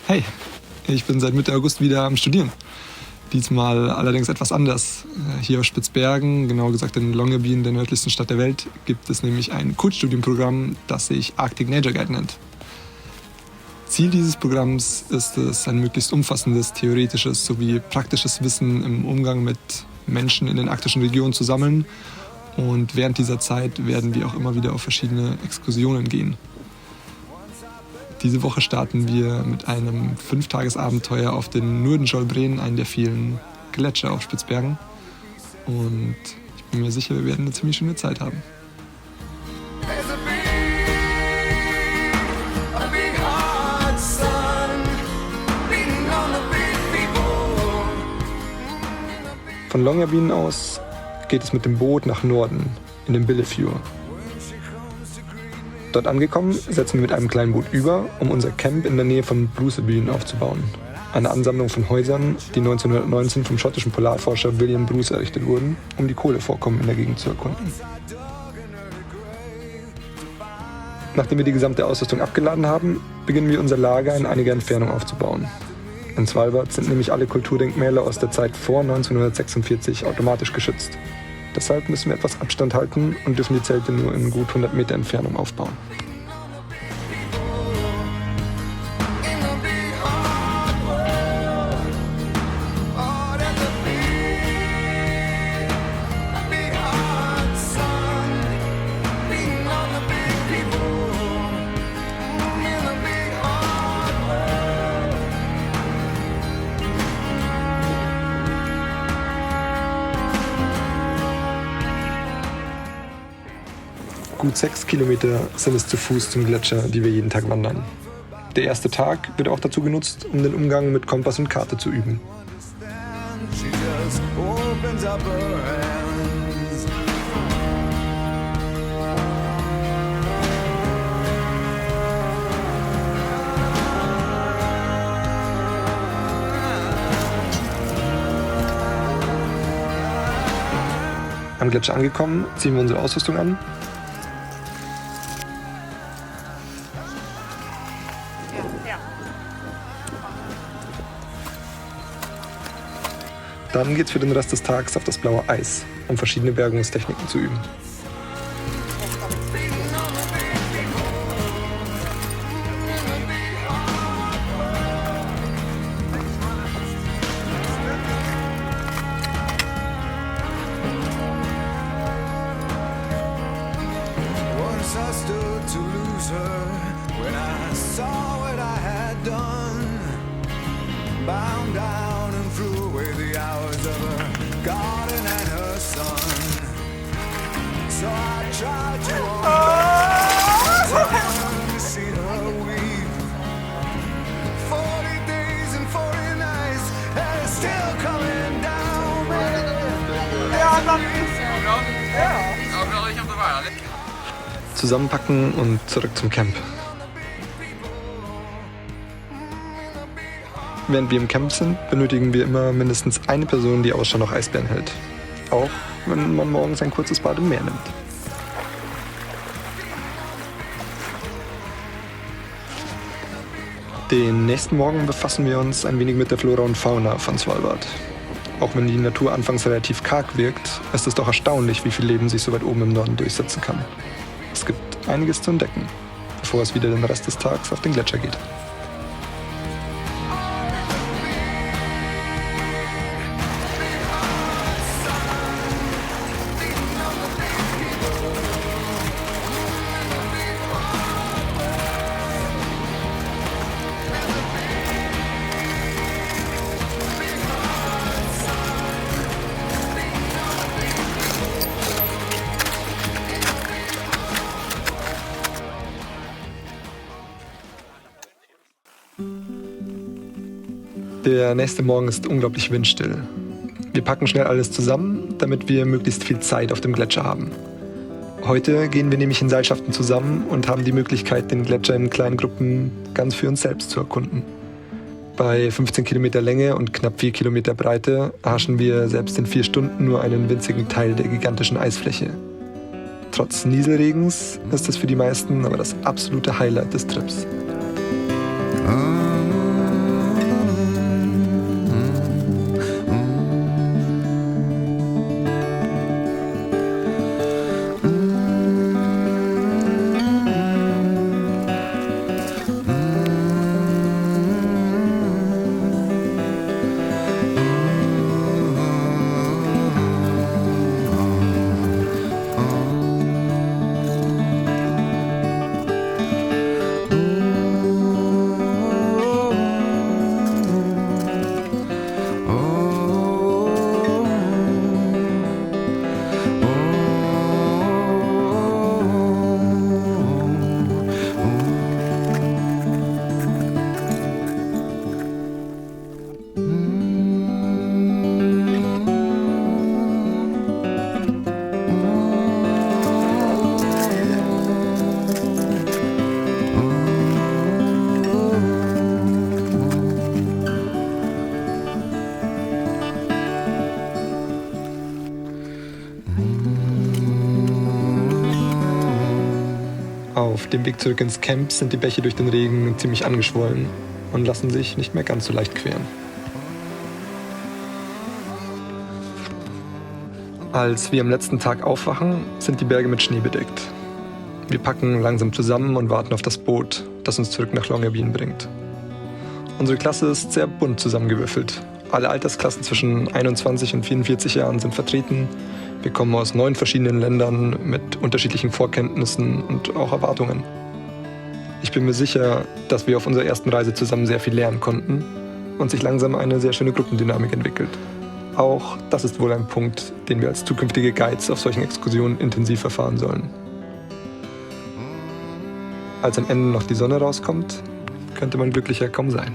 Hey, ich bin seit Mitte August wieder am Studieren. Diesmal allerdings etwas anders. Hier auf Spitzbergen, genauer gesagt in Longyearbyen, der nördlichsten Stadt der Welt, gibt es nämlich ein Kurzstudienprogramm, das sich Arctic Nature Guide nennt. Ziel dieses Programms ist es, ein möglichst umfassendes theoretisches sowie praktisches Wissen im Umgang mit Menschen in den arktischen Regionen zu sammeln. Und während dieser Zeit werden wir auch immer wieder auf verschiedene Exkursionen gehen. Diese Woche starten wir mit einem 5-Tages-Abenteuer auf den Nordenskjoldbreen, einen der vielen Gletscher auf Spitzbergen. Und ich bin mir sicher, wir werden eine ziemlich schöne Zeit haben. Von Longyearbyen aus geht es mit dem Boot nach Norden, in den Billefjord. Dort angekommen, setzen wir mit einem kleinen Boot über, um unser Camp in der Nähe von Brucebyen aufzubauen. Eine Ansammlung von Häusern, die 1919 vom schottischen Polarforscher William Bruce errichtet wurden, um die Kohlevorkommen in der Gegend zu erkunden. Nachdem wir die gesamte Ausrüstung abgeladen haben, beginnen wir unser Lager in einiger Entfernung aufzubauen. In Svalbard sind nämlich alle Kulturdenkmäler aus der Zeit vor 1946 automatisch geschützt. Deshalb müssen wir etwas Abstand halten und dürfen die Zelte nur in gut 100 Meter Entfernung aufbauen. Gut 6 Kilometer sind es zu Fuß zum Gletscher, die wir jeden Tag wandern. Der erste Tag wird auch dazu genutzt, um den Umgang mit Kompass und Karte zu üben. Am Gletscher angekommen, ziehen wir unsere Ausrüstung an. Dann geht's für den Rest des Tages auf das blaue Eis, um verschiedene Bergungstechniken zu üben. Zusammenpacken und zurück zum Camp. Während wir im Camp sind, benötigen wir immer mindestens eine Person, die Ausschau nach Eisbären hält. Auch wenn man morgens ein kurzes Bad im Meer nimmt. Den nächsten Morgen befassen wir uns ein wenig mit der Flora und Fauna von Svalbard. Auch wenn die Natur anfangs relativ karg wirkt, ist es doch erstaunlich, wie viel Leben sich so weit oben im Norden durchsetzen kann. Es gibt einiges zu entdecken, bevor es wieder den Rest des Tages auf den Gletscher geht. Der nächste Morgen ist unglaublich windstill. Wir packen schnell alles zusammen, damit wir möglichst viel Zeit auf dem Gletscher haben. Heute gehen wir nämlich in Seilschaften zusammen und haben die Möglichkeit, den Gletscher in kleinen Gruppen ganz für uns selbst zu erkunden. Bei 15 Kilometer Länge und knapp 4 Kilometer Breite erhaschen wir selbst in 4 Stunden nur einen winzigen Teil der gigantischen Eisfläche. Trotz Nieselregens ist es für die meisten aber das absolute Highlight des Trips. Auf dem Weg zurück ins Camp sind die Bäche durch den Regen ziemlich angeschwollen und lassen sich nicht mehr ganz so leicht queren. Als wir am letzten Tag aufwachen, sind die Berge mit Schnee bedeckt. Wir packen langsam zusammen und warten auf das Boot, das uns zurück nach Longyearbyen bringt. Unsere Klasse ist sehr bunt zusammengewürfelt. Alle Altersklassen zwischen 21 und 44 Jahren sind vertreten. Wir kommen aus 9 verschiedenen Ländern mit unterschiedlichen Vorkenntnissen und auch Erwartungen. Ich bin mir sicher, dass wir auf unserer ersten Reise zusammen sehr viel lernen konnten und sich langsam eine sehr schöne Gruppendynamik entwickelt. Auch das ist wohl ein Punkt, den wir als zukünftige Guides auf solchen Exkursionen intensiv erfahren sollen. Als am Ende noch die Sonne rauskommt, könnte man glücklicher kaum sein.